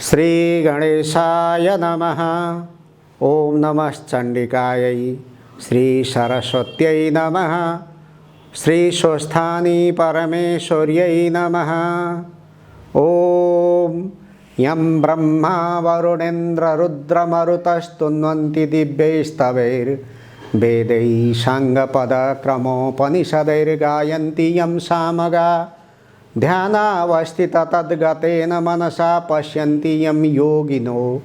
श्री गणेशाय नमः। ओम नमः चंडिकायै। श्री सरस्वत्यै नमः। श्री स्वस्थानी परमेश्वर्यै नमः। ओम यं ब्रह्मा वरुणेन्द्र रुद्रमरुतस्तुन्वन्ति दिव्यैस्तवैर्वेदैः साङ्गपदक्रमोपनिषदैर्गायन्ति यं सामगा ध्यानावस्थित तद्गतेन मनसा पश्यन्ति यं योगिनो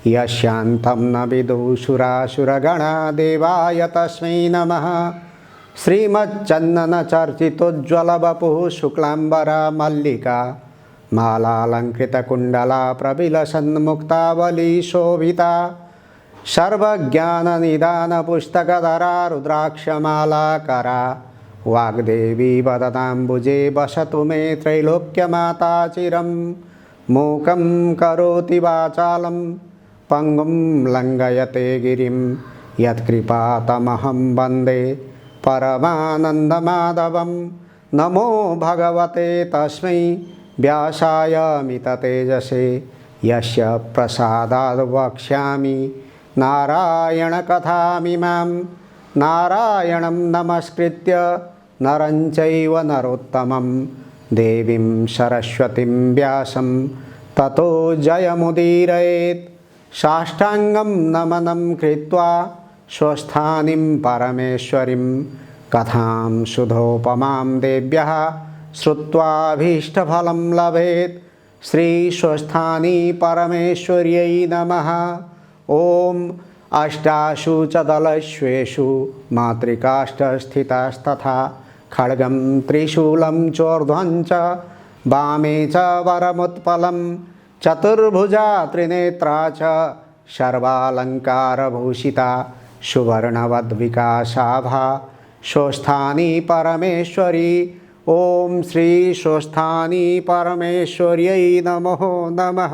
यस्यान्तं न विदुषुरासुरगणा देवाय तस्मै नमः। श्रीमच्चन्दनचर्चितोज्ज्वलवपुः शुक्लाम्बरा मल्लिका मालालङ्कृतकुण्डला प्रविलसन्मुक्तावली शोभिता सर्वज्ञाननिदानपुस्तकधरा रुद्राक्षमालाकरा वाग्देवी वदताम्बुजे वसतु मे त्रैलोक्यमाता चिरं। मूकं करोति वाचालं पङ्गुं लङ्घयते गिरिं यत्कृपातमहं वन्दे परमानन्दमाधवं। नमो भगवते तस्मै व्यासाय मिततेजसे यस्य प्रसादाद् वक्ष्यामि नारायणकथामिमां। नारायणं नमस्कृत्य नरं चैव नरोत्तमं देवीं सरस्वतीं व्यासं ततो जयमुदीरयेत्। साष्टाङ्गं नमनं कृत्वा स्वस्थानीं परमेश्वरीं कथां सुधोपमां देव्यः श्रुत्वाभीष्टफलं लभेत्। श्री स्वस्थानी परमेश्वर्यै नमः। ओम अष्टासु च दलश्वेषु मातृकाष्ठस्थितास्तथा खड्गं त्रिशूलं चोर्ध्वं च वामे च वरमुत्पलं चतुर्भुजा त्रिनेत्रा च सर्वालङ्कारभूषिता सुवर्णवद्विकासाभा स्वस्थानी परमेश्वरी। ओम श्री स्वस्थानी परमेश्वर्यै नमो नमः।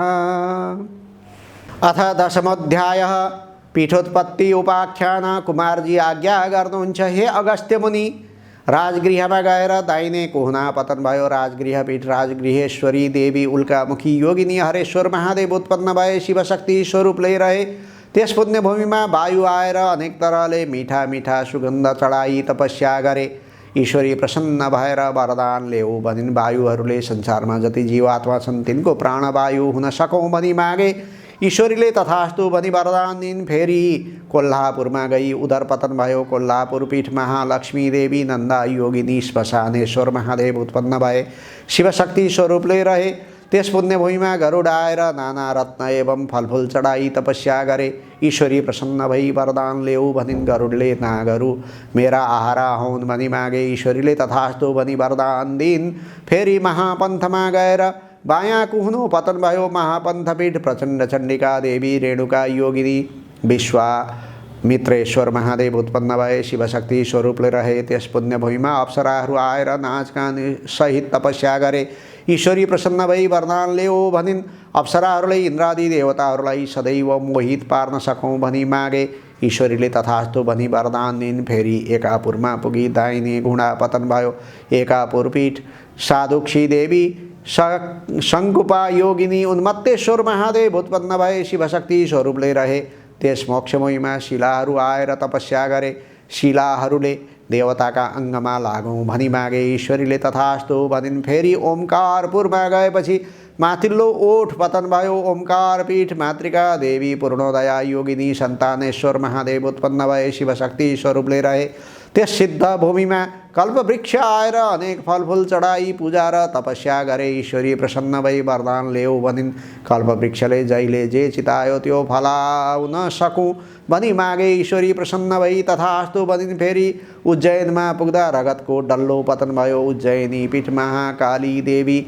अथ दशमोऽध्यायः। पीठोत्पत्ति उपाख्यान। कुमार जी आज्ञा गर्नुहुन्छ, हे अगस्त्य मुनि, राजगृहमा गएर दाहिने कुहुना पतन भयो। राजगृह पीठ राजगृहेश्वरी देवी उल्कामुखी योगिनी हरेश्वर महादेव उत्पन्न भए शिव शक्ति स्वरूप रहे। त्यस पुण्यभूमिमा वायु आएर अनेक तरहले मीठा मीठा सुगन्ध चढाई तपस्या गरे। ईश्वरी प्रसन्न भएर वरदान ल्याऊ भनिन्। वायुहरूले संसारमा जति जीवात्मा छन् तिनको प्राणवायु हुन सकौँ भनी मागे। ईश्वरीले तथास्तु भनी वरदान दिन्। फेरि कोल्हापुरमा गई उदर पतन भयो। कोल्हापुर पीठ महालक्ष्मी देवी नन्दा योगिनी श्मशानेश्वर महादेव उत्पन्न भए शिवशक्ति स्वरूपले रहे। त्यस पुण्यभूमिमा गरुड आएर नाना रत्न एवं फलफुल चढाई तपस्या गरे। ईश्वरी प्रसन्न भई वरदान ल्याऊ भनिन्। गरुडले नागरु मेरा आहारा हुन् भनी मागे। ईश्वरीले तथास्तु भनी वरदान दिन्। फेरि महापन्थमा गएर बायाँ कुहुनो पतन भयो। महापन्थपीठ प्रचण्ड चण्डिका देवी रेणुका योगिनी विश्वामित्रेश्वर महादेव उत्पन्न भए शिवशक्ति स्वरूपले रहे। त्यस पुण्यभूमिमा अप्सराहरू आएर नाचगान सहित तपस्या गरे। ईश्वरी प्रसन्न भई वरदान ल्याऊ भनिन्। अप्सराहरूले इन्द्रादि देवताहरूलाई सदैव मोहित पार्न सकौँ भनी मागे। ईश्वरीले तथास्तु भनी वरदान दिन्। फेरि एकापुरमा पुगी दाहिने घुँडा पतन भयो। एकापुर पीठ साधुक्षी देवी शङ्कुपा योगिनी उन्मत्तेश्वर महादेव उत्पन्न भए शिवशक्ति स्वरूपले रहे। त्यस मोक्षमयमा शिलाहरू आएर तपस्या गरे। शिलाहरूले देवताका अङ्गमा लागौँ भनी मागे। ईश्वरीले तथास्तु भनिन्। फेरि ओमकारपुरमा गएपछि माथिल्लो ओठ पतन भयो। ओमकार पीठ मातृका देवी पूर्णोदया योगिनी सन्तानेश्वर महादेव उत्पन्न भए शिवशक्ति स्वरूपले रहे। त्यस सिद्ध भूमिमा कल्पवृक्ष आएर अनेक फलफुल चढाई पूजा र तपस्या गरे। ईश्वरी प्रसन्न भई वरदान ल्याऊ भनिन्। कल्पवृक्षले जहिले जे चितायो त्यो फलाउन सकौँ भनी मागे। ईश्वरी प्रसन्न भई तथास्तु भनिन्। फेरि उज्जैनमा पुग्दा रगतको डल्लो पतन भयो। उज्जैनी पीठ महाकाली देवी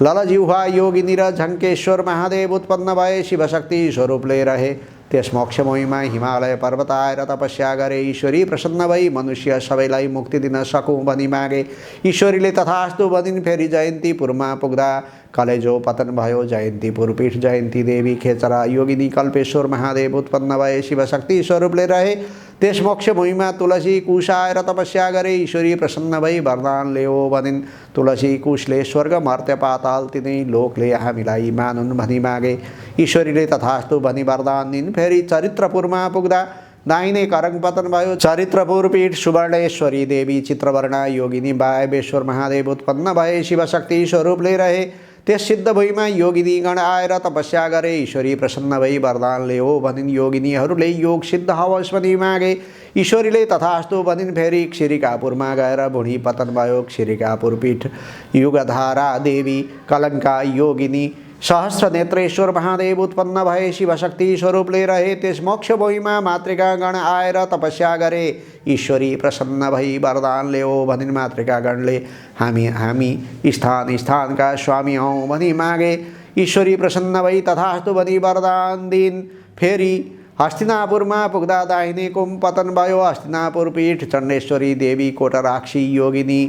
ललजिह्वा योगिनी र झङ्केश्वर महादेव उत्पन्न भए शिवशक्ति स्वरूपले रहे। त्यस मोक्षमयमा हिमालय पर्वत आएर तपस्या गरे। ईश्वरी प्रसन्न भई मनुष्य सबैलाई मुक्ति दिन सकौँ भनी मागे। ईश्वरीले तथास्तु भनिन्। फेरि जयन्तीपुरमा पुग्दा कलेजो पतन भयो। जयन्तीपुर पीठ जयन्ती देवी खेचरा योगिनी कल्पेश्वर महादेव उत्पन्न भए शिवशक्ति स्वरूपले रहे। त्यस मोक्षभूमिमा तुलसी कुश आएर तपस्या गरे। ईश्वरी प्रसन्न भई वरदान ल्याऊ भनिन्। तुलसी कुशले स्वर्ग मर्त्य पाताल तिनै लोकले हामीलाई मानुन् भनी मागे। ईश्वरीले तथास्तु भनी वरदान दिन फेरि चरित्रपुरमा पुग्दा दाहिने करङ पतन भयो। चरित्रपुर पीठ सुवर्णेश्वरी देवी चित्रवर्णा योगिनी वायवेश्वर महादेव उत्पन्न भए शिवशक्ति स्वरूपले रहे। त्यस सिद्ध भुइँमा योगिनीगण आएर तपस्या गरे। ईश्वरी प्रसन्न भई वरदान ल्याओ भनिन् योगिनीहरूले योग सिद्ध हवस् भनी मागे। ईश्वरीले तथास्तु भनिन् फेरि क्षिरिकापुरमा गएर भुँडी पतन भयो। क्षिरिकापुर पीठ युगधारा देवी कलङ्का योगिनी सहस्र नेत्रेश्वर महादेव उत्पन्न भए शिवशक्ति स्वरूपले रहे। त्यस मोक्ष भुइँमा मातृकागण आएर तपस्या गरे। ईश्वरी प्रसन्न भई वरदान ल्याओ भनिन् मातृकागणले हामी स्थान स्थानका स्वामी हौँ भनी मागे। ईश्वरी प्रसन्न भई तथास्तु भनी वरदान दिन फेरि हस्तिनापुरमा पुग्दा दाहिने कुम पतन भयो। हस्तिनापुर पीठ चण्डेश्वरी देवी कोटराक्षी योगिनी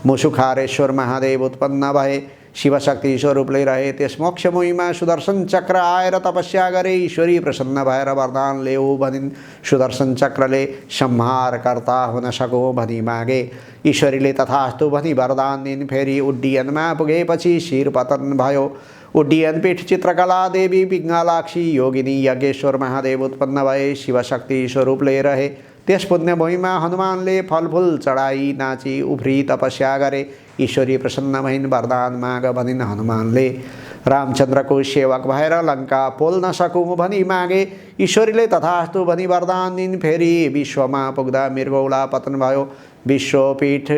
मुसुखारेश्वर महादेव उत्पन्न भए शिवशक्ति स्वरूपले रहे। त्यस मोक्ष भुइँमा सुदर्शन चक्र आएर तपस्या गरे। ईश्वरी प्रसन्न भएर वरदान ल्याऊ भनिन् सुदर्शन चक्रले संहारकर्ता हुन सको भनी मागे। ईश्वरीले तथास्तु भनी वरदान दिन फेरि उड्डयनमा पुगेपछि शिर पतन भयो। उड्डयन पीठ चित्रकला देवी पिङ्गलाक्षी योगिनी यज्ञेश्वर महादेव उत्पन्न भए शिवशक्ति स्वरूपले रहे। त्यस पुण्य भूमिमा हनुमानले फलफुल चढाई नाची उफ्री तपस्या गरे। ईश्वरी प्रसन्न भइन् वरदान माग भनिन् हनुमानले रामचन्द्रको सेवक भएर लङ्का पोल्न सकौँ भनी मागे। ईश्वरीले तथास्तु भनी वरदान दिन फेरि विश्वमा पुग्दा मृगौला पतन भयो। विश्वपीठ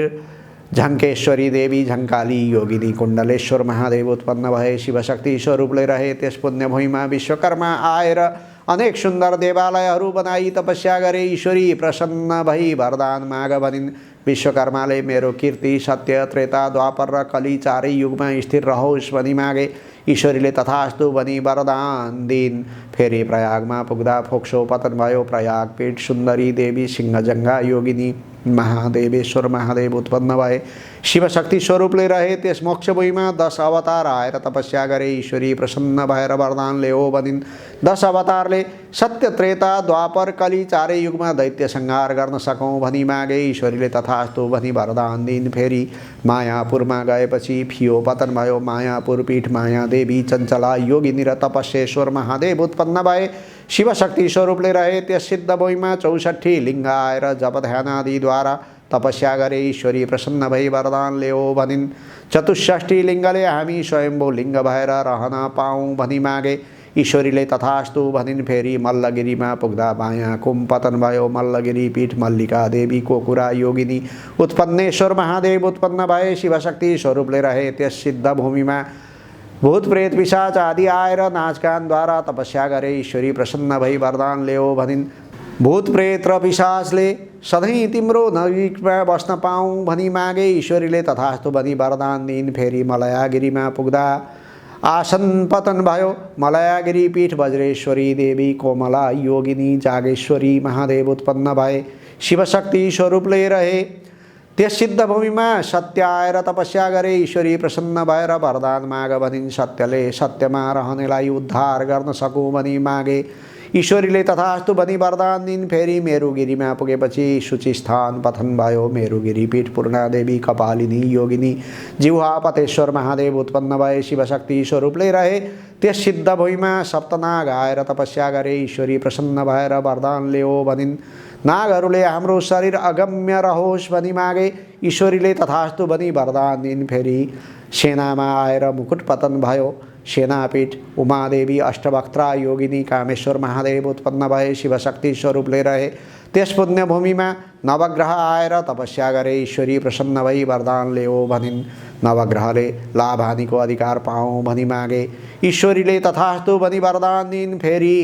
झङ्केश्वरी देवी झङ्काली योगिनी कुण्डलेश्वर महादेव उत्पन्न भए शिवशक्ति स्वरूपले रहे। त्यस पुण्य भूमिमा विश्वकर्मा आएर अनेक सुन्दर देवालयहरू बनाई तपस्या गरे। ईश्वरी प्रसन्न भई वरदान माग भनिन् विश्वकर्माले मेरो कीर्ति सत्य त्रेता द्वापर र कली चारै युगमा स्थिर रहोस् भनी मागे। ईश्वरीले तथास्तु भनी वरदान दिन फेरि प्रयागमा पुग्दा फोक्सो पतन भयो। प्रयाग पीठ सुन्दरी देवी सिंहजङ्घा योगिनी महादेवेश्वर महादेव उत्पन्न भए शिवशक्ति स्वरूपले रहे। त्यस मोक्ष भुइँमा 10 अवतार आएर तपस्या गरे। ईश्वरी प्रसन्न भएर वरदान ल्याओ भनिन् 10 अवतारले सत्य त्रेता द्वापर कली चारै युगमा दैत्य संहार गर्न सकौँ भनी मागे। ईश्वरीले तथास्तु भनी वरदान दिन फेरि मायापुरमा गएपछि फियो पतन भयो। मायापुर पीठ माया देवी चञ्चला योगिनी र तपस्येश्वर महादेव उत्पन्न भए शिवशक्ति स्वरूपले रहे। त्यस सिद्ध भुइँमा 64 लिङ्ग आएर जप ध्यान आदिद्वारा तपस्या गरे। ईश्वरी प्रसन्न भई वरदान ल्याओ भनिन् 64 लिङ्गले हामी स्वयम्भू लिङ्ग भएर रहन पाऊँ भनी मागे। ईश्वरीले तथास्तु भनिन् फेरि मल्लगिरीमा पुग्दा बायाँ कुम पतन भयो। मल्लगिरी पीठ मल्लिका देवी कोकुरा योगिनी उत्पन्नेश्वर महादेव उत्पन्न भए शिवशक्ति स्वरूपले रहे। त्यस सिद्ध भूमिमा भूत प्रेत पिशाच आदि आएर नाचगानद्वारा तपस्या गरे। ईश्वरी प्रसन्न भई वरदान ल्याओ भनिन् भूत प्रेत र पिशाचले सधैँ तिम्रो नजिकमा बस्न पाऊँ भनी मागे। ईश्वरीले तथास्तु भनी वरदान दिन फेरि मलयागिरीमा पुग्दा आसन पतन भयो। मलयागिरी पीठ वज्रेश्वरी देवी कोमला योगिनी जागेश्वरी महादेव उत्पन्न भए शिवशक्ति स्वरूपले रहे। त्यस सिद्ध भूमिमा सत्य आएर तपस्या गरे। ईश्वरी प्रसन्न भएर वरदान माग भनिन् सत्यले सत्यमा रहनेलाई उद्धार गर्न सकौँ भनी मागे। ईश्वरीले तथास्तु भनी वरदान दिन फेरि मेरुगिरीमा पुगेपछि सूचिस्थान पतन भयो। मेरुगिरी पीठ पूर्णादेवी कपालिनी योगिनी जिह्वापतेश्वर महादेव उत्पन्न भए शिवशक्ति स्वरूपले रहे। त्यस सिद्ध भुइँमा सप्तनाग आएर तपस्या गरे। ईश्वरी प्रसन्न भएर वरदान ल्याओ भनिन् नागहरूले हाम्रो शरीर अगम्य रहोस् भनी मागे। ईश्वरीले तथास्तु भनी वरदान दिन फेरि सेनामा आएर मुकुट पतन भयो। सेनापीठ उमादेवी अष्टवक्त्रा योगिनी कामेश्वर महादेव उत्पन्न भए शिवशक्ति स्वरूपले रहे। त्यस पुण्य भूमिमा नवग्रह आएर तपस्या गरे। ईश्वरी प्रसन्न भई वरदान ल्याओ भनिन् नवग्रहले लाभ हानिको अधिकार पाऊँ भनी मागे। ईश्वरीले तथास्तु भनी वरदान दिन फेरि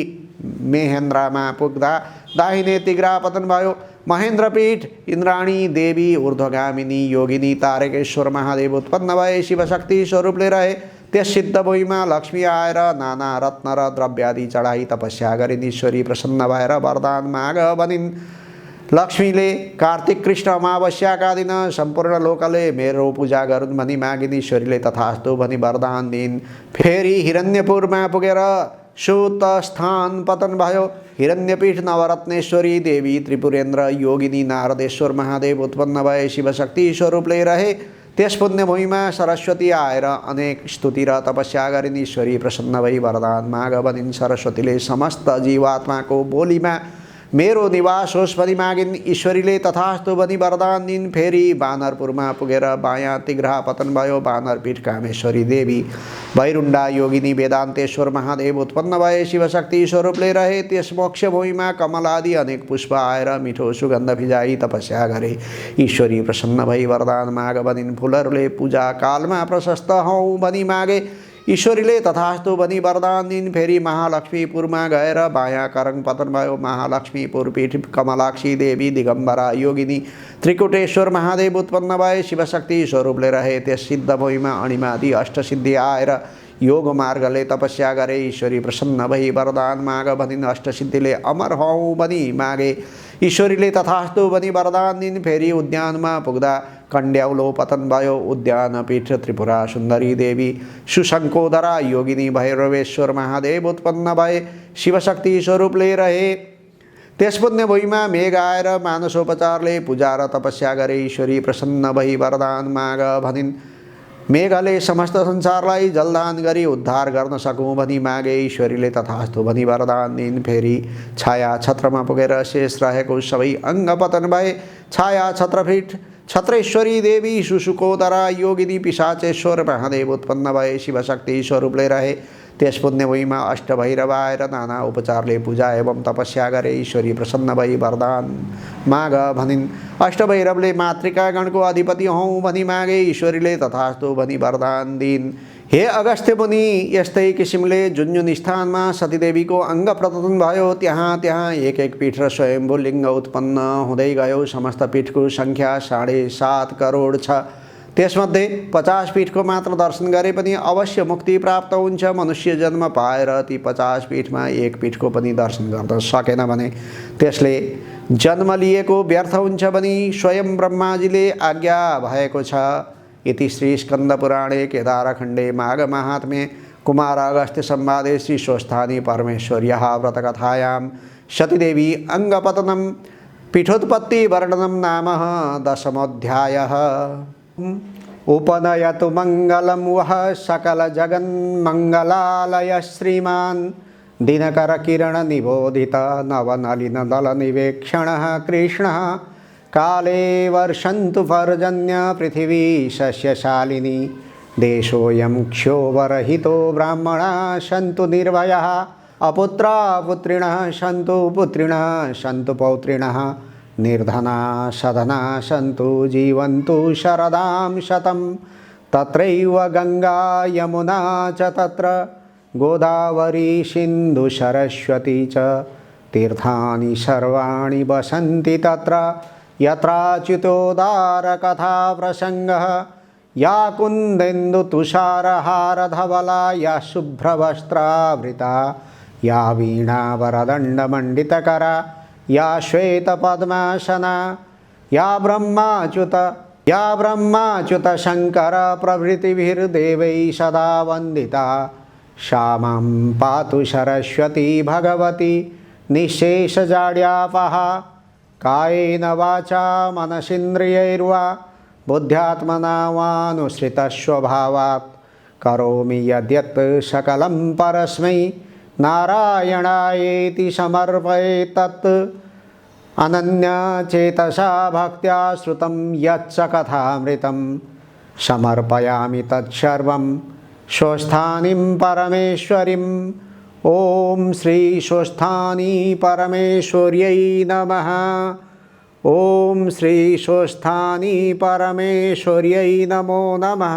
महेन्द्रमा पुग्दा दाहिने तिग्रा पतन भयो। महेन्द्रपीठ इन्द्राणी देवी ऊर्ध्वगामिनी योगिनी तारकेश्वर महादेव उत्पन्न भए शिवशक्ति स्वरूपले रहे। त्यस सिद्ध भुइँमा लक्ष्मी आएर नाना रत्न र द्रव्यादि चढाई तपस्या गरिन्। ईश्वरी प्रसन्न भएर वरदान माग भनिन् लक्ष्मीले कार्तिक कृष्ण अमावस्याका दिन सम्पूर्ण लोकले मेरो पूजा गरून् भनी मागिन्। ईश्वरीले तथास्तु भनी वरदान दिन फेरि हिरण्यपुरमा पुगेर सुत स्थान पतन भयो। हिरण्यपीठ नवरत्नेश्वरी देवी त्रिपुरेन्द्र योगिनी नारदेश्वर महादेव उत्पन्न भए शिवशक्ति स्वरूपले रहे। त्यस पुण्यभूमिमा सरस्वती आएर अनेक स्तुति र तपस्या गरिन्। ईश्वरी प्रसन्न भई वरदान माग भनिन्। सरस्वतीले समस्त जीवात्माको बोलीमा मेरो निवास होस् भनी मागिन्। ईश्वरीले तथास्तु भनी वरदान दिन्। फेरि बानरपुरमा पुगेर बायाँ तिग्रा पतन भयो। बानरपीठ कामेश्वरी देवी भैरुण्डा योगिनी वेदान्तेश्वर महादेव उत्पन्न भए। शिवशक्ति स्वरूपले रहे। त्यस मोक्ष भूमिमा कमल आदि अनेक पुष्प आएर मिठो सुगन्ध भिजाई तपस्या गरे। ईश्वरी प्रसन्न भई वरदान माग भनिन्। फुलहरूले पूजा कालमा प्रशस्त हौँ भनी मागे। ईश्वरीले तथास्तु भनी वरदान दिन्। फेरि महालक्ष्मीपुरमा गएर बायाँ करङ पतन भयो। महालक्ष्मीपुर पीठ कमलाक्षी देवी दिगम्बरा योगिनी त्रिकुटेश्वर महादेव उत्पन्न भए। शिवशक्ति स्वरूपले रहे। त्यस सिद्ध भूमिमा अणिमादि अष्टसिद्धि आएर योग मार्गले तपस्या गरे। ईश्वरी प्रसन्न भई वरदान माग भनिन्। अष्टसिद्धिले अमर हौँ भनी मागे। ईश्वरीले तथास्तु भनी वरदान दिन्। फेरि उद्यानमा पुग्दा कण्ड्याउलो पतन भयो। उद्यान पीठ त्रिपुरा सुन्दरी देवी सुशङ्कोदरा योगिनी भैरवेश्वर महादेव उत्पन्न भए। शिवशक्ति स्वरूपले रहे। त्यस पुण्यभूमिमा मेघ आएर मानसोपचारले पूजा र तपस्या गरे। ईश्वरी प्रसन्न भई वरदान माग भनिन्। मेघले समस्त संसारलाई जलदान गरी उद्धार गर्न सकौँ भनी मागे। ईश्वरीले तथास्तु भनी वरदान दिन्। फेरि छाया छत्रमा पुगेर शेष रहेको सबै अङ्ग पतन भए। छाया छत्रपीठ छत्रेश्वरी देवी सुशुकोदरा योगिनी पिशाचेश्वर महादेव उत्पन्न भए। शिवशक्ति स्वरूपले रहे। त्यस पुण्यभूमिमा अष्टभैरव आएर नाना उपचारले पूजा एवं तपस्या गरे। ईश्वरी प्रसन्न भई वरदान माग भनिन्। अष्टभैरवले मातृकागणको अधिपति हौँ भनी मागे। ईश्वरीले तथास्तु भनी वरदान दिन्। हे अगस्त्य मुनि, यस्तै किसिमले जुन जुन स्थानमा सतीदेवीको अङ्ग प्रतन भयो त्यहाँ त्यहाँ एक एक पीठ र स्वयम्भू लिङ्ग उत्पन्न हुँदै गयो। समस्त पीठको सङ्ख्या 7.5 करोड छ। त्यसमध्ये 50 पीठको मात्र दर्शन गरे पनि अवश्य मुक्ति प्राप्त हुन्छ। मनुष्य जन्म पाएर ती 50 पीठमा एक पीठको पनि दर्शन गर्न सकेन भने त्यसले जन्म लिएको व्यर्थ हुन्छ भनी स्वयं ब्रह्माजीले आज्ञा भएको छ। इति श्री स्कन्दपुराणे केदारखण्डे माघ महात्म्ये कुमार अगस्त्य संवादे श्री स्वस्थानी परमेश्वर्याः व्रतकथायां सतीदेवी अङ्गपतनं पीठोत्पत्ति वर्णनं नाम 10मोऽध्यायः। उपनयतु मङ्गलं वः सकलजगन्मङ्गलालय श्रीमान् दिनकरकिरणनिबोधित नवनलिनदलनिवेक्षणः कृष्णः। काले वर्षन्तु पर्जन्य पृथिवी सस्यशालिनी। देशोऽयं क्षोभरहितो ब्राह्मणाः सन्तु निर्भयाः। अपुत्रा पुत्रिणः सन्तु पुत्रिणः सन्तु पौत्रिणः। निर्धना सधना सन्तु जीवन्तु शरदां शतं। तत्रैव गङ्गा यमुना च तत्र गोदावरी सिन्धु सरस्वती च। तीर्थानि सर्वाणि वसन्ति तत्र यत्राच्युतोदारकथा प्रसङ्गः। या कुन्देन्दुतुषारहारधवला या शुभ्रवस्त्रावृता या वीणावरदण्डमण्डितकरा या श्वेतपद्मासना या ब्रह्माच्युत शङ्कर प्रभृतिभिर्देवैः सदा वन्दिता। सा मां पातु सरस्वती भगवती निःशेषजाड्यापहा। कायेन वाचा मनसीन्द्रियैर्वा बुद्ध्यात्मना वानुसृतस्वभावात् करोमि यद्यत् सकलं परस्मै नारायणायेति समर्पये तत्। अनन्यचेतसा भक्त्या श्रुतं यच्च कथामृतं समर्पयामि तत्सर्वं स्वस्थानीं परमेश्वरीम्। ओम श्री स्वस्थानी परमेश्वर्यै नमः। ओम श्री स्वस्थानी परमेश्वर्यै नमो नमः।